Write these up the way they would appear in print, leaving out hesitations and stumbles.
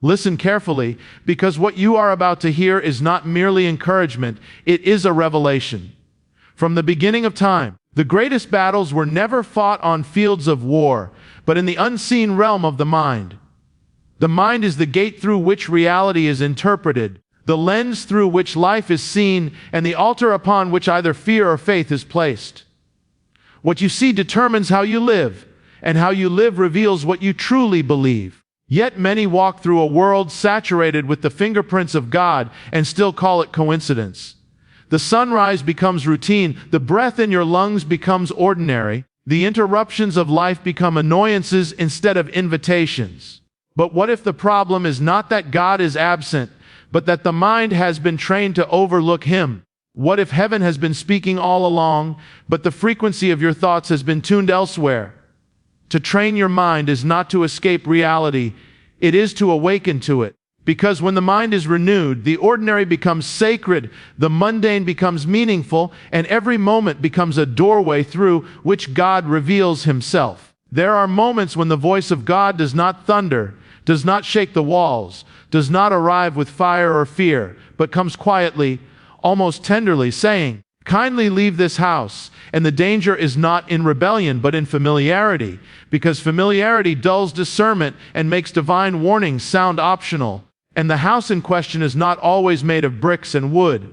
Listen carefully, because what you are about to hear is not merely encouragement, it is a revelation. From the beginning of time, the greatest battles were never fought on fields of war, but in the unseen realm of the mind. The mind is the gate through which reality is interpreted, the lens through which life is seen, and the altar upon which either fear or faith is placed. What you see determines how you live, and how you live reveals what you truly believe. Yet many walk through a world saturated with the fingerprints of God and still call it coincidence. The sunrise becomes routine, the breath in your lungs becomes ordinary, the interruptions of life become annoyances instead of invitations. But what if the problem is not that God is absent, but that the mind has been trained to overlook Him? What if heaven has been speaking all along, but the frequency of your thoughts has been tuned elsewhere? To train your mind is not to escape reality, it is to awaken to it. Because when the mind is renewed, the ordinary becomes sacred, the mundane becomes meaningful, and every moment becomes a doorway through which God reveals Himself. There are moments when the voice of God does not thunder, does not shake the walls, does not arrive with fire or fear, but comes quietly, almost tenderly, saying, "Kindly leave this house." And the danger is not in rebellion, but in familiarity, because familiarity dulls discernment and makes divine warnings sound optional. And the house in question is not always made of bricks and wood.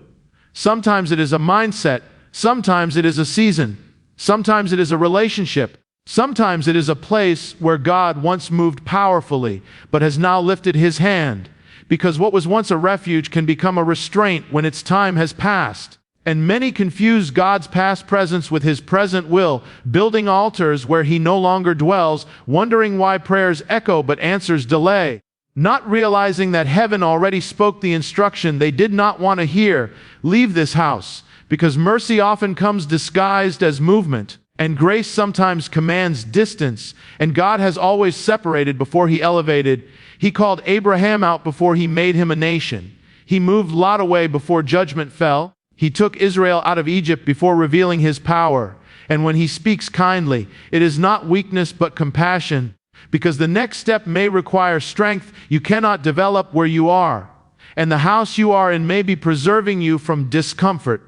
Sometimes it is a mindset, sometimes it is a season, sometimes it is a relationship, sometimes it is a place where God once moved powerfully, but has now lifted His hand, because what was once a refuge can become a restraint when its time has passed. And many confuse God's past presence with His present will, building altars where He no longer dwells, wondering why prayers echo but answers delay, not realizing that heaven already spoke the instruction they did not want to hear: leave this house, because mercy often comes disguised as movement, and grace sometimes commands distance, and God has always separated before He elevated. He called Abraham out before He made him a nation. He moved Lot away before judgment fell. He took Israel out of Egypt before revealing His power. And when He speaks kindly, it is not weakness but compassion, because the next step may require strength you cannot develop where you are. And the house you are in may be preserving you from discomfort,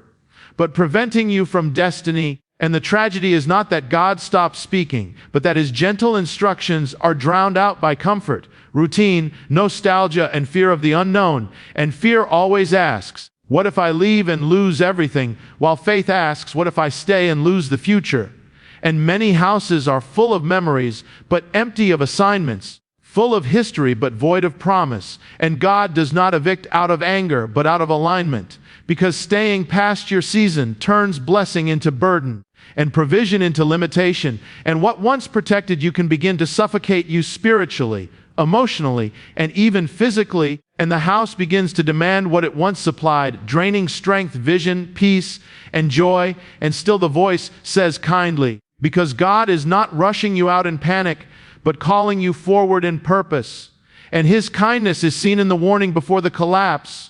but preventing you from destiny. And the tragedy is not that God stopped speaking, but that His gentle instructions are drowned out by comfort, routine, nostalgia, and fear of the unknown. And fear always asks, what if I leave and lose everything? While faith asks, what if I stay and lose the future? And many houses are full of memories, but empty of assignments, full of history, but void of promise. And God does not evict out of anger, but out of alignment, because staying past your season turns blessing into burden, and provision into limitation. And what once protected you can begin to suffocate you spiritually, emotionally, and even physically. And the house begins to demand what it once supplied, draining strength, vision, peace, and joy. And still the voice says kindly, because God is not rushing you out in panic, but calling you forward in purpose. And His kindness is seen in the warning before the collapse,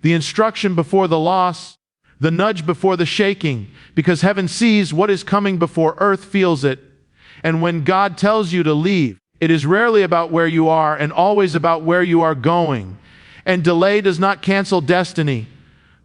the instruction before the loss, the nudge before the shaking, because heaven sees what is coming before earth feels it. And when God tells you to leave, it is rarely about where you are and always about where you are going. And delay does not cancel destiny,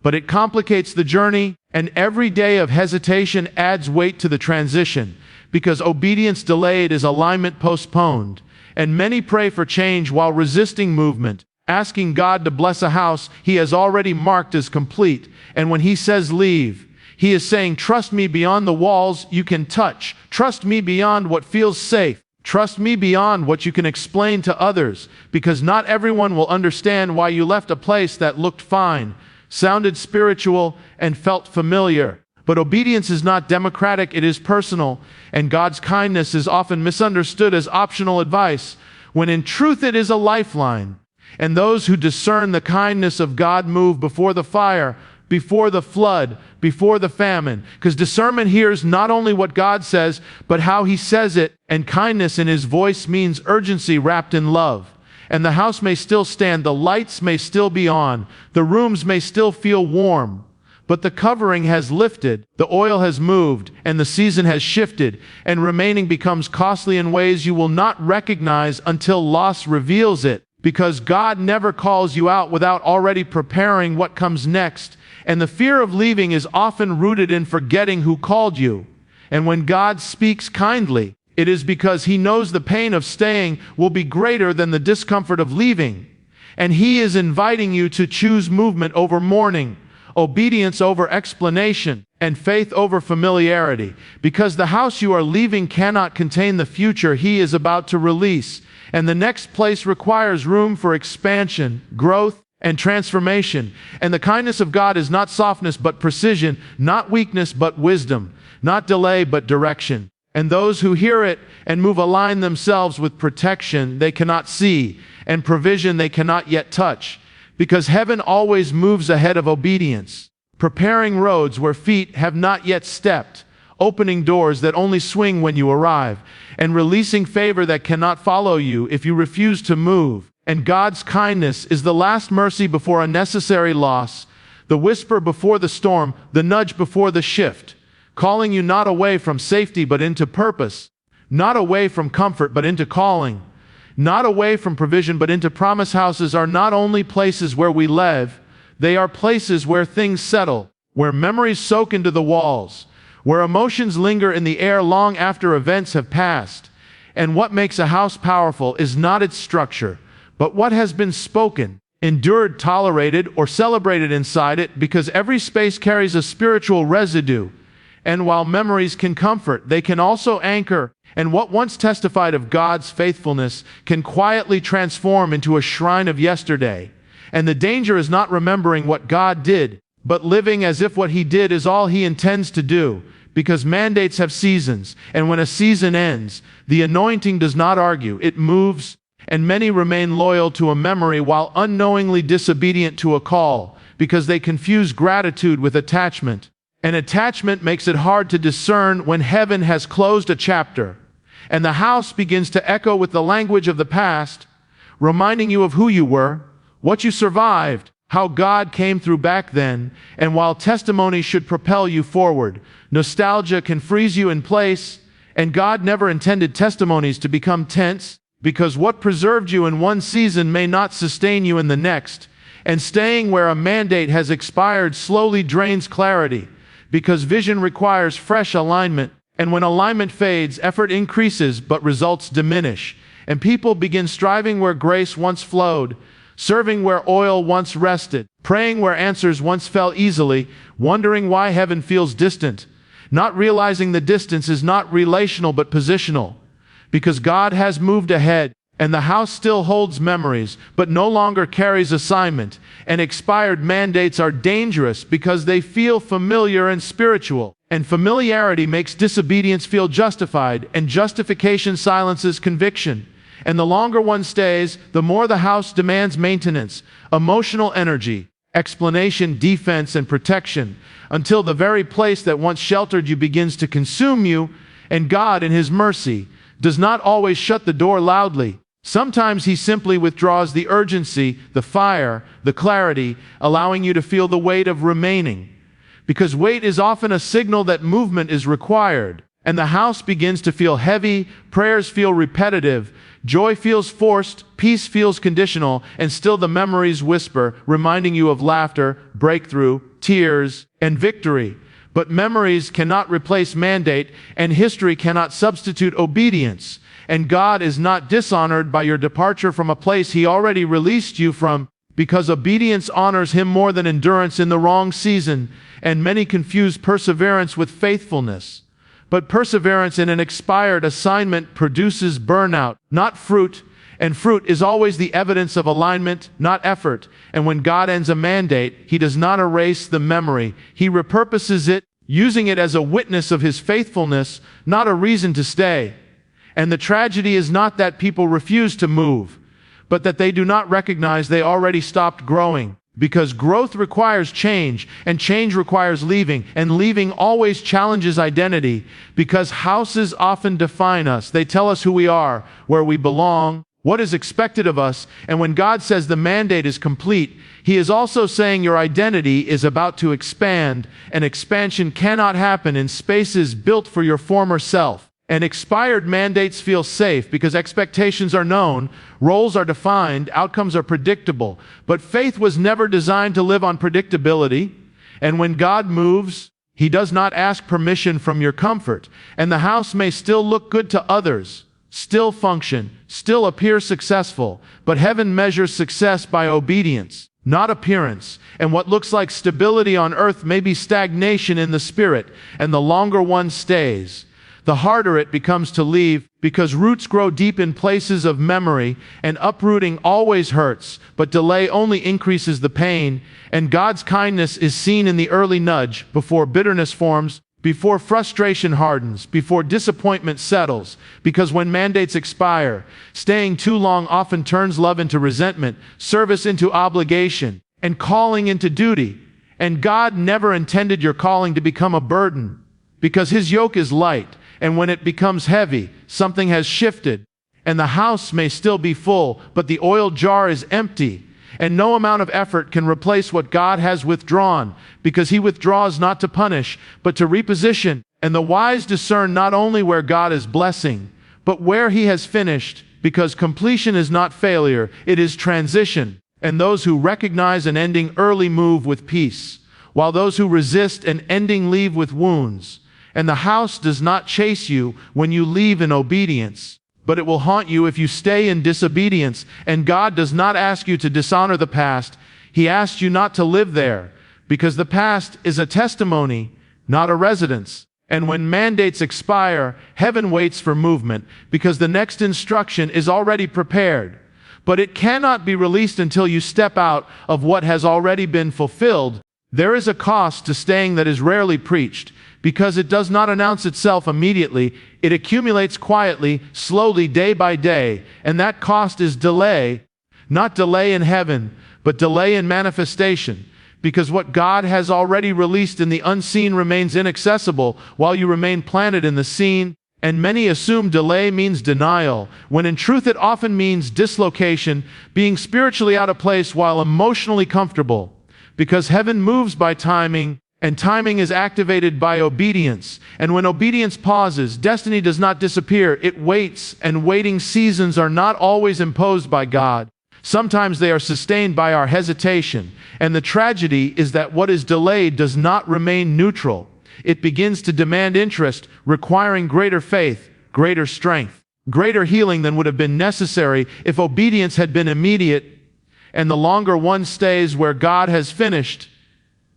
but it complicates the journey, and every day of hesitation adds weight to the transition, because obedience delayed is alignment postponed. And many pray for change while resisting movement, asking God to bless a house He has already marked as complete. And when He says leave, He is saying, trust me beyond the walls you can touch, trust me beyond what feels safe, trust me beyond what you can explain to others, because not everyone will understand why you left a place that looked fine, sounded spiritual, and felt familiar. But obedience is not democratic, it is personal, and God's kindness is often misunderstood as optional advice, when in truth it is a lifeline. And those who discern the kindness of God move before the fire, before the flood, before the famine. Because discernment hears not only what God says, but how He says it, and kindness in His voice means urgency wrapped in love. And the house may still stand, the lights may still be on, the rooms may still feel warm, but the covering has lifted, the oil has moved, and the season has shifted, and remaining becomes costly in ways you will not recognize until loss reveals it. because God never calls you out without already preparing what comes next, and the fear of leaving is often rooted in forgetting who called you. And when God speaks kindly, it is because He knows the pain of staying will be greater than the discomfort of leaving. And He is inviting you to choose movement over mourning, obedience over explanation, and faith over familiarity, because the house you are leaving cannot contain the future He is about to release, and the next place requires room for expansion, growth, and transformation. And the kindness of God is not softness but precision, not weakness but wisdom, not delay but direction. And those who hear it and move align themselves with protection they cannot see, and provision they cannot yet touch, because heaven always moves ahead of obedience, preparing roads where feet have not yet stepped, opening doors that only swing when you arrive, and releasing favor that cannot follow you if you refuse to move. And God's kindness is the last mercy before unnecessary loss, the whisper before the storm, the nudge before the shift, calling you not away from safety but into purpose, not away from comfort but into calling, not away from provision but into promise. Houses are not only places where we live, they are places where things settle, where memories soak into the walls, where emotions linger in the air long after events have passed. And what makes a house powerful is not its structure, but what has been spoken, endured, tolerated, or celebrated inside it, because every space carries a spiritual residue. And while memories can comfort, they can also anchor, and what once testified of God's faithfulness can quietly transform into a shrine of yesterday. And the danger is not remembering what God did, but living as if what He did is all He intends to do, because mandates have seasons, and when a season ends, the anointing does not argue, it moves, and many remain loyal to a memory while unknowingly disobedient to a call, because they confuse gratitude with attachment. And attachment makes it hard to discern when heaven has closed a chapter, and the house begins to echo with the language of the past, reminding you of who you were, what you survived, how God came through back then. And while testimony should propel you forward, nostalgia can freeze you in place, and God never intended testimonies to become tense, because what preserved you in one season may not sustain you in the next, and staying where a mandate has expired slowly drains clarity, because vision requires fresh alignment, and when alignment fades, effort increases but results diminish, and people begin striving where grace once flowed, serving where oil once rested, praying where answers once fell easily, wondering why heaven feels distant, not realizing the distance is not relational but positional, because God has moved ahead, and the house still holds memories, but no longer carries assignment, and expired mandates are dangerous because they feel familiar and spiritual, and familiarity makes disobedience feel justified, and justification silences conviction. And the longer one stays, the more the house demands maintenance, emotional energy, explanation, defense, and protection, until the very place that once sheltered you begins to consume you. And God, in His mercy, does not always shut the door loudly. Sometimes He simply withdraws the urgency, the fire, the clarity, allowing you to feel the weight of remaining. Because weight is often a signal that movement is required, and the house begins to feel heavy, prayers feel repetitive, joy feels forced, peace feels conditional, and still the memories whisper, reminding you of laughter, breakthrough, tears, and victory. But memories cannot replace mandate, and history cannot substitute obedience. And God is not dishonored by your departure from a place He already released you from, because obedience honors Him more than endurance in the wrong season, and many confuse perseverance with faithfulness. But perseverance in an expired assignment produces burnout, not fruit, and fruit is always the evidence of alignment, not effort. And when God ends a mandate, He does not erase the memory. He repurposes it, using it as a witness of His faithfulness, not a reason to stay. And the tragedy is not that people refuse to move, but that they do not recognize they already stopped growing. Because growth requires change, and change requires leaving, and leaving always challenges identity, because houses often define us. They tell us who we are, where we belong, what is expected of us, and when God says the mandate is complete, He is also saying your identity is about to expand, and expansion cannot happen in spaces built for your former self. And expired mandates feel safe because expectations are known, roles are defined, outcomes are predictable. But faith was never designed to live on predictability. And when God moves, He does not ask permission from your comfort. And the house may still look good to others, still function, still appear successful. But heaven measures success by obedience, not appearance. And what looks like stability on earth may be stagnation in the spirit. And the longer one stays, the harder it becomes to leave, because roots grow deep in places of memory, and uprooting always hurts, but delay only increases the pain. And God's kindness is seen in the early nudge, before bitterness forms, before frustration hardens, before disappointment settles. Because when mandates expire, staying too long often turns love into resentment, service into obligation, and calling into duty. And God never intended your calling to become a burden, because His yoke is light. And when it becomes heavy, something has shifted. And the house may still be full, but the oil jar is empty. And no amount of effort can replace what God has withdrawn, because He withdraws not to punish, but to reposition. And the wise discern not only where God is blessing, but where He has finished, because completion is not failure, it is transition. And those who recognize an ending early move with peace, while those who resist an ending leave with wounds. And the house does not chase you when you leave in obedience, but it will haunt you if you stay in disobedience. And God does not ask you to dishonor the past. He asks you not to live there, because the past is a testimony, not a residence. And when mandates expire, heaven waits for movement, because the next instruction is already prepared. But it cannot be released until you step out of what has already been fulfilled. There is a cost to staying that is rarely preached, because it does not announce itself immediately. It accumulates quietly, slowly, day by day, and that cost is delay. Not delay in heaven, but delay in manifestation, because what God has already released in the unseen remains inaccessible while you remain planted in the seen. And many assume delay means denial, when in truth it often means dislocation, being spiritually out of place while emotionally comfortable. Because heaven moves by timing, and timing is activated by obedience. And when obedience pauses, destiny does not disappear, it waits. And waiting seasons are not always imposed by God. Sometimes they are sustained by our hesitation. And the tragedy is that what is delayed does not remain neutral. It begins to demand interest, requiring greater faith, greater strength, greater healing than would have been necessary if obedience had been immediate. And the longer one stays where God has finished,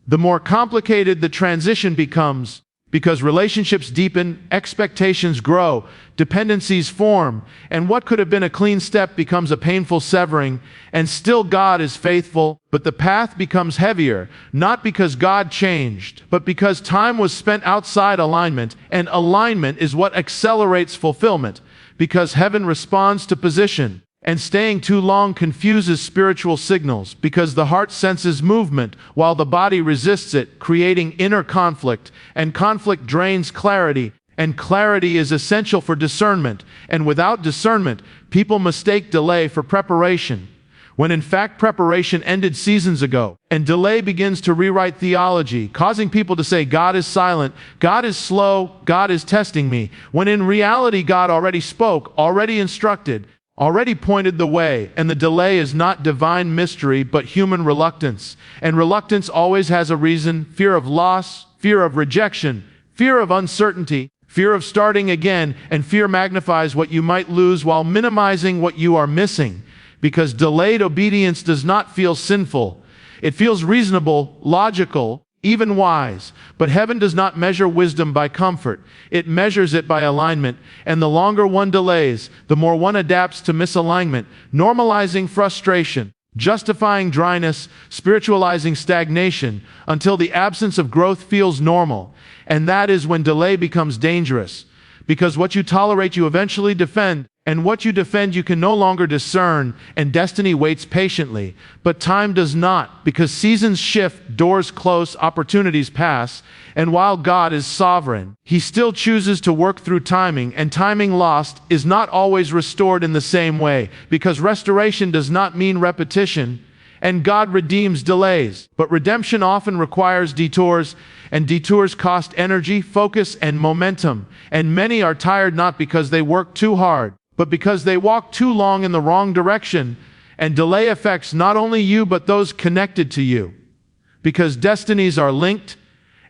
the more complicated the transition becomes, because relationships deepen, expectations grow, dependencies form, and what could have been a clean step becomes a painful severing. And still God is faithful, but the path becomes heavier, not because God changed, but because time was spent outside alignment. And alignment is what accelerates fulfillment, because heaven responds to position. And staying too long confuses spiritual signals, because the heart senses movement while the body resists it, creating inner conflict. And conflict drains clarity, and clarity is essential for discernment. And without discernment, people mistake delay for preparation, when in fact preparation ended seasons ago. And delay begins to rewrite theology, causing people to say, God is silent, God is slow, God is testing me, when in reality God already spoke, already instructed, already pointed the way. And the delay is not divine mystery, but human reluctance. And reluctance always has a reason: fear of loss, fear of rejection, fear of uncertainty, fear of starting again. And fear magnifies what you might lose while minimizing what you are missing. Because delayed obedience does not feel sinful. It feels reasonable, logical, even wise. But heaven does not measure wisdom by comfort. It measures it by alignment. And the longer one delays, the more one adapts to misalignment, normalizing frustration, justifying dryness, spiritualizing stagnation, until the absence of growth feels normal. And that is when delay becomes dangerous, because what you tolerate you eventually defend, and what you defend you can no longer discern. And destiny waits patiently, but time does not, because seasons shift, doors close, opportunities pass. And while God is sovereign, He still chooses to work through timing. And timing lost is not always restored in the same way, because restoration does not mean repetition, and God redeems delays. But redemption often requires detours, and detours cost energy, focus, and momentum. And many are tired not because they work too hard, but because they walk too long in the wrong direction. And delay affects not only you, but those connected to you. Because destinies are linked,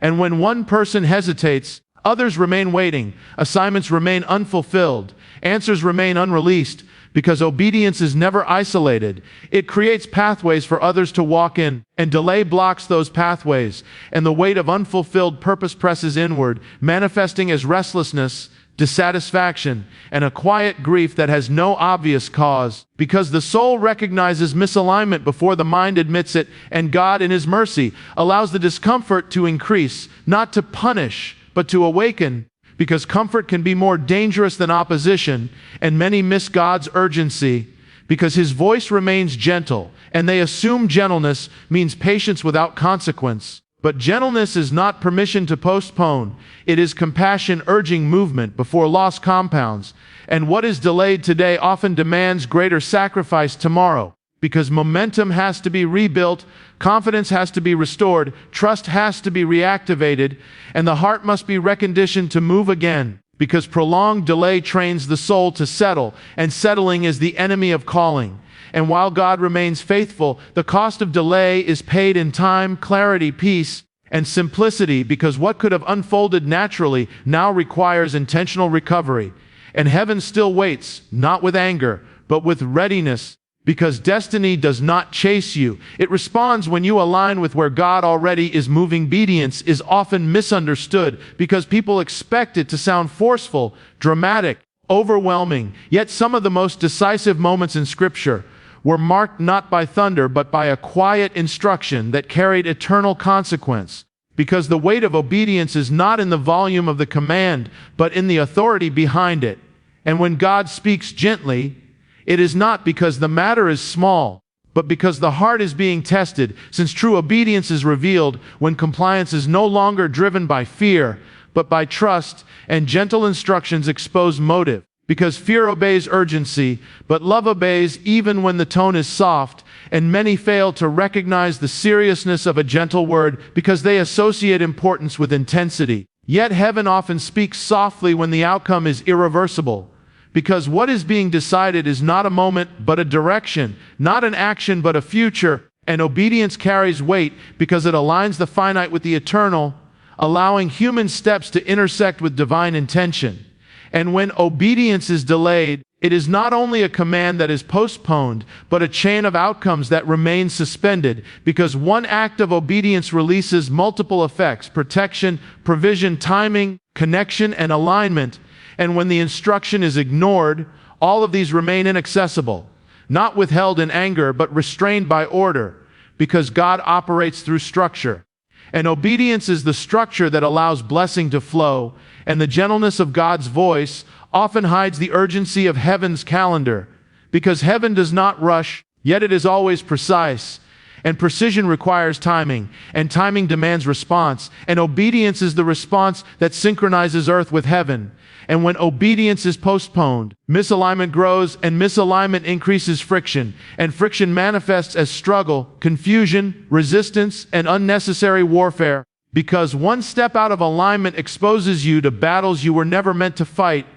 and when one person hesitates, others remain waiting, assignments remain unfulfilled, answers remain unreleased. Because obedience is never isolated, it creates pathways for others to walk in, and delay blocks those pathways, and the weight of unfulfilled purpose presses inward, manifesting as restlessness, dissatisfaction, and a quiet grief that has no obvious cause. Because the soul recognizes misalignment before the mind admits it, and God, in His mercy, allows the discomfort to increase, not to punish, but to awaken. Because comfort can be more dangerous than opposition, and many miss God's urgency. Because His voice remains gentle, and they assume gentleness means patience without consequence. But gentleness is not permission to postpone. It is compassion urging movement before loss compounds. And what is delayed today often demands greater sacrifice tomorrow. Because momentum has to be rebuilt, confidence has to be restored, trust has to be reactivated, and the heart must be reconditioned to move again. Because prolonged delay trains the soul to settle, and settling is the enemy of calling. And while God remains faithful, the cost of delay is paid in time, clarity, peace, and simplicity, because what could have unfolded naturally now requires intentional recovery. And heaven still waits, not with anger, but with readiness. Because destiny does not chase you. It responds when you align with where God already is moving. Obedience is often misunderstood because people expect it to sound forceful, dramatic, overwhelming. Yet some of the most decisive moments in Scripture were marked not by thunder, but by a quiet instruction that carried eternal consequence. Because the weight of obedience is not in the volume of the command, but in the authority behind it. And when God speaks gently, it is not because the matter is small, but because the heart is being tested, since true obedience is revealed when compliance is no longer driven by fear, but by trust, and gentle instructions expose motive. Because fear obeys urgency, but love obeys even when the tone is soft, and many fail to recognize the seriousness of a gentle word because they associate importance with intensity. Yet heaven often speaks softly when the outcome is irreversible. Because what is being decided is not a moment, but a direction, not an action, but a future. And obedience carries weight because it aligns the finite with the eternal, allowing human steps to intersect with divine intention. And when obedience is delayed, it is not only a command that is postponed, but a chain of outcomes that remain suspended, because one act of obedience releases multiple effects: protection, provision, timing, connection, and alignment. And when the instruction is ignored, all of these remain inaccessible, not withheld in anger, but restrained by order, because God operates through structure. And obedience is the structure that allows blessing to flow, and the gentleness of God's voice often hides the urgency of heaven's calendar, because heaven does not rush, yet it is always precise. And precision requires timing, and timing demands response, and obedience is the response that synchronizes earth with heaven. And when obedience is postponed, misalignment grows, and misalignment increases friction, and friction manifests as struggle, confusion, resistance, and unnecessary warfare. Because one step out of alignment exposes you to battles you were never meant to fight,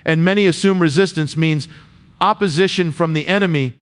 and many assume resistance means opposition from the enemy,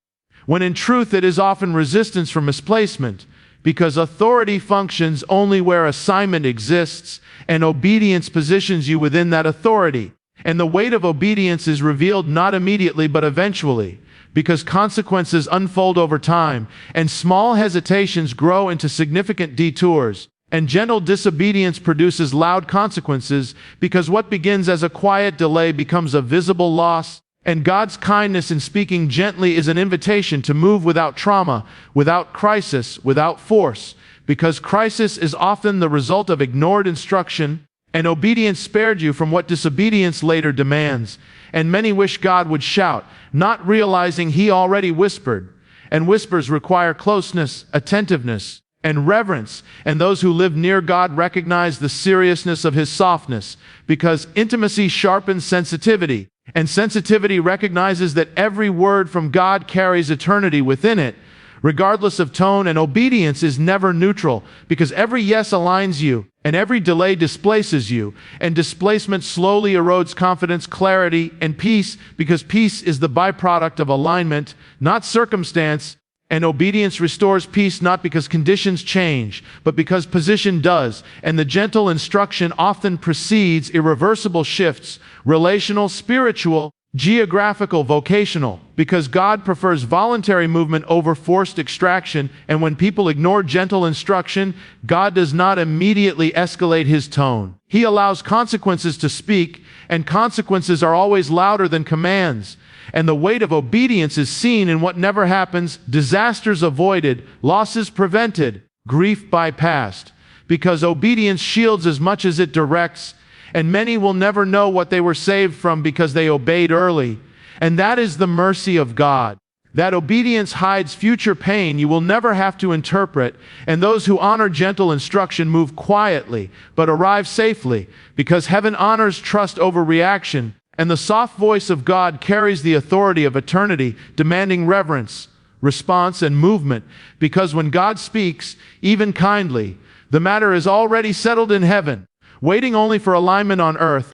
when in truth it is often resistance from misplacement, because authority functions only where assignment exists, and obedience positions you within that authority. And the weight of obedience is revealed not immediately but eventually, because consequences unfold over time, and small hesitations grow into significant detours, and gentle disobedience produces loud consequences, because what begins as a quiet delay becomes a visible loss. And God's kindness in speaking gently is an invitation to move without trauma, without crisis, without force, because crisis is often the result of ignored instruction, and obedience spared you from what disobedience later demands. And many wish God would shout, not realizing He already whispered. And whispers require closeness, attentiveness, and reverence, and those who live near God recognize the seriousness of His softness, because intimacy sharpens sensitivity. And sensitivity recognizes that every word from God carries eternity within it, regardless of tone, and obedience is never neutral, because every yes aligns you, and every delay displaces you, and displacement slowly erodes confidence, clarity, and peace, because peace is the byproduct of alignment, not circumstance, and obedience restores peace not because conditions change, but because position does, and the gentle instruction often precedes irreversible shifts, relational, spiritual, geographical, vocational, because God prefers voluntary movement over forced extraction, and when people ignore gentle instruction, God does not immediately escalate his tone. He allows consequences to speak, and consequences are always louder than commands. And the weight of obedience is seen in what never happens, disasters avoided, losses prevented, grief bypassed, because obedience shields as much as it directs, and many will never know what they were saved from because they obeyed early. And that is the mercy of God. That obedience hides future pain you will never have to interpret, and those who honor gentle instruction move quietly, but arrive safely, because heaven honors trust over reaction, and the soft voice of God carries the authority of eternity, demanding reverence, response, and movement, because when God speaks, even kindly, the matter is already settled in heaven, waiting only for alignment on earth,